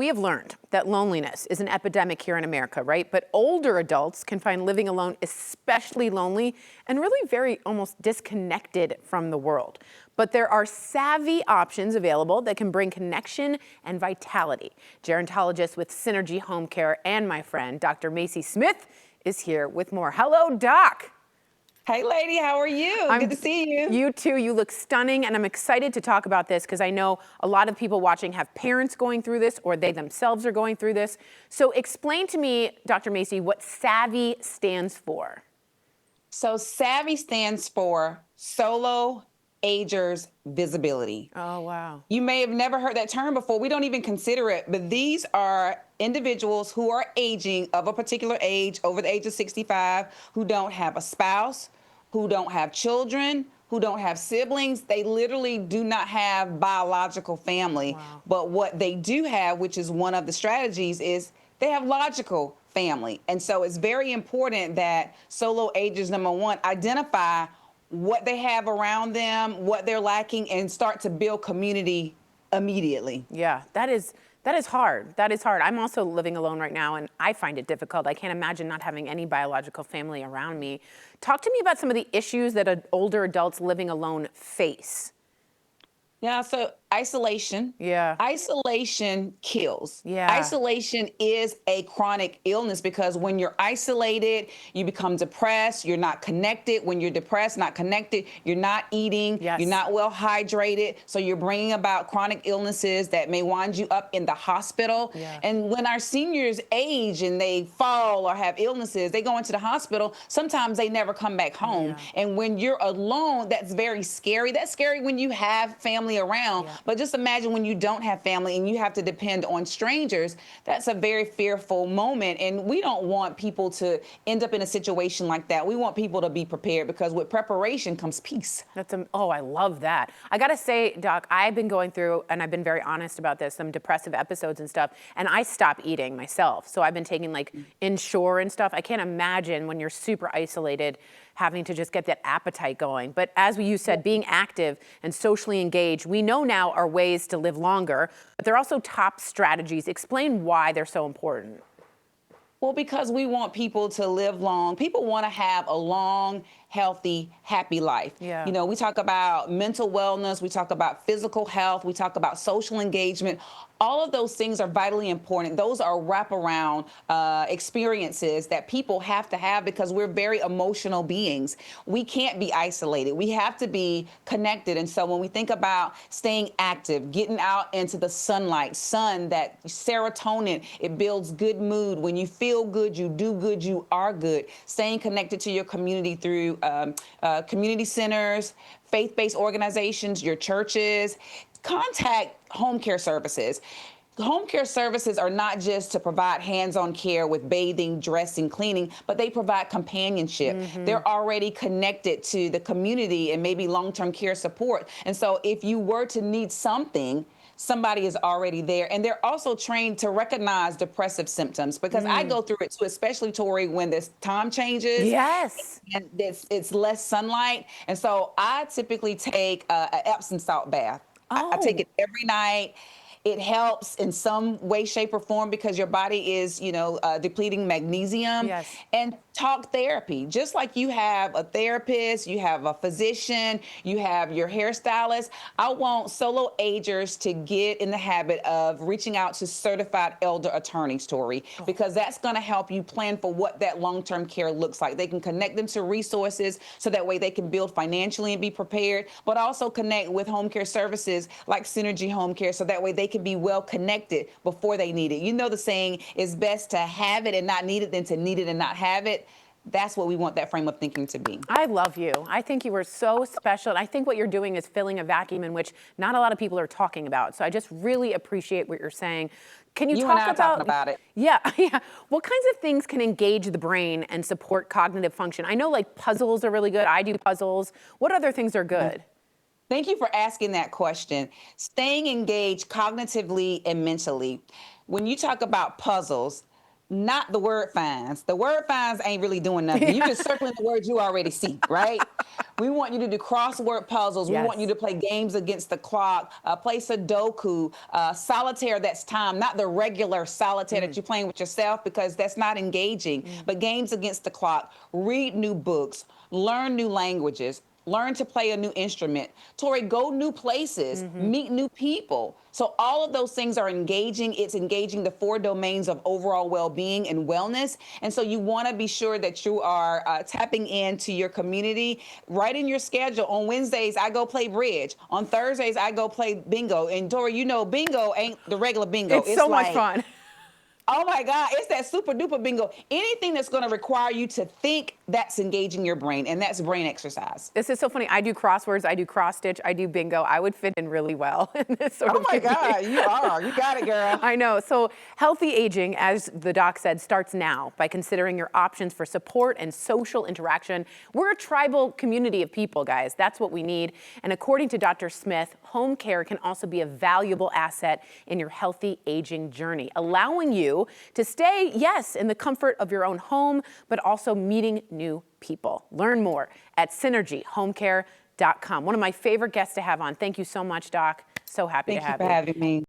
We have learned that loneliness is an epidemic here in America, right? But older adults can find living alone especially lonely and really very almost disconnected from the world. But there are savvy options available that can bring connection and vitality. Gerontologist with Synergy Home Care and my friend, Dr. Macie Smith, is here with more. Hello, Doc. Hey, lady, how are you? Good to see you. You too. You look stunning, and I'm excited to talk about this because I know a lot of people watching have parents going through this or they themselves are going through this. So explain to me, Dr. Macie, what SAVVY stands for. So SAVVY stands for Solo Agers Visibility. Oh, wow. You may have never heard that term before. We don't even consider it, but these are individuals who are aging of a particular age, over the age of 65, who don't have a spouse, who don't have children, who don't have siblings. They literally do not have biological family. Wow. But what they do have, which is one of the strategies, is they have logical family. And so it's very important that solo agers, number one, identify what they have around them, what they're lacking, and start to build community immediately. Yeah, that is hard. That is hard. I'm also living alone right now, and I find it difficult. I can't imagine not having any biological family around me. Talk to me about some of the issues that older adults living alone face. Yeah, so isolation. Yeah. Isolation kills. Yeah. Isolation is a chronic illness because when you're isolated, you become depressed, you're not connected. When you're depressed, not connected, you're not eating, Yes. you're not well hydrated. So you're bringing about chronic illnesses that may wind you up in the hospital. Yeah. And when our seniors age and they fall or have illnesses, they go into the hospital. Sometimes they never come back home. Yeah. And when you're alone, that's very scary. That's scary when you have family around. Yeah. But just imagine when you don't have family and you have to depend on strangers. That's a very fearful moment. And we don't want people to end up in a situation like that. We want people to be prepared because with preparation comes peace. Oh, I love that. I got to say, Doc, I've been going through, and I've been very honest about this, some depressive episodes and stuff, and I stopped eating myself. So I've been taking like Ensure and stuff. I can't imagine when you're super isolated having to just get that appetite going. But as you said, being active and socially engaged, we know now are ways to live longer, but they're also top strategies. Explain why they're so important. Well, because we want people to live long. People want to have a long, healthy, happy life. Yeah. You know, we talk about mental wellness, we talk about physical health, we talk about social engagement. All of those things are vitally important. Those are wraparound experiences that people have to have because we're very emotional beings. We can't be isolated. We have to be connected. And so when we think about staying active, getting out into the sunlight, that serotonin, it builds good mood. When you feel good, you do good, you are good. Staying connected to your community through community centers, faith-based organizations, your churches. Contact home care services. Home care services are not just to provide hands-on care with bathing, dressing, cleaning, but they provide companionship. Mm-hmm. They're already connected to the community and maybe long-term care support. And so if you were to need something, somebody is already there. And they're also trained to recognize depressive symptoms because I go through it too, especially, Tori, when this time changes. Yes. And it's less sunlight. And so I typically take an Epsom salt bath. I take it every night. It helps in some way, shape, or form because your body is, depleting magnesium. Yes. And talk therapy. Just like you have a therapist, you have a physician, you have your hairstylist. I want solo agers to get in the habit of reaching out to certified elder attorneys, Tori, because that's going to help you plan for what that long-term care looks like. They can connect them to resources so that way they can build financially and be prepared, but also connect with home care services like Synergy Home Care so that way they can be well connected before they need it. You know the saying, it's best to have it and not need it than to need it and not have it. That's what we want that frame of thinking to be. I love you. I think you are so special. And I think what you're doing is filling a vacuum in which not a lot of people are talking about. So I just really appreciate what you're saying. Can you talk and I are talking about it. Yeah. What kinds of things can engage the brain and support cognitive function? I know like puzzles are really good. I do puzzles. What other things are good? Thank you for asking that question. Staying engaged cognitively and mentally. When you talk about puzzles, not the word finds. The word finds ain't really doing nothing. You're just circling the words you already see, right? We want you to do crossword puzzles. We want you Yes. to play games against the clock, play Sudoku, solitaire that's time, not the regular solitaire that you're playing with yourself because that's not engaging, but games against the clock. Read new books, learn new languages, learn to play a new instrument. Tori, go new places, meet new people. So all of those things are engaging. It's engaging the 4 domains of overall well-being and wellness. And so you want to be sure that you are tapping into your community. Write in your schedule. On Wednesdays, I go play bridge. On Thursdays, I go play bingo. And Tori, you know, bingo ain't the regular bingo. It's so much like, fun. oh my God, it's that super duper bingo. Anything that's going to require you to think, that's engaging your brain, and that's brain exercise. This is so funny. I do crosswords, I do cross stitch, I do bingo. I would fit in really well in this sort Oh of my community. God, you are. You got it, girl. I know. So healthy aging, as the doc said, starts now by considering your options for support and social interaction. We're a tribal community of people, guys. That's what we need. And according to Dr. Smith, home care can also be a valuable asset in your healthy aging journey, allowing you to stay, yes, in the comfort of your own home, but also meeting new people. Learn more at synergyhomecare.com. One of my favorite guests to have on. Thank you so much, Doc. So happy to have you. Thank you for having me.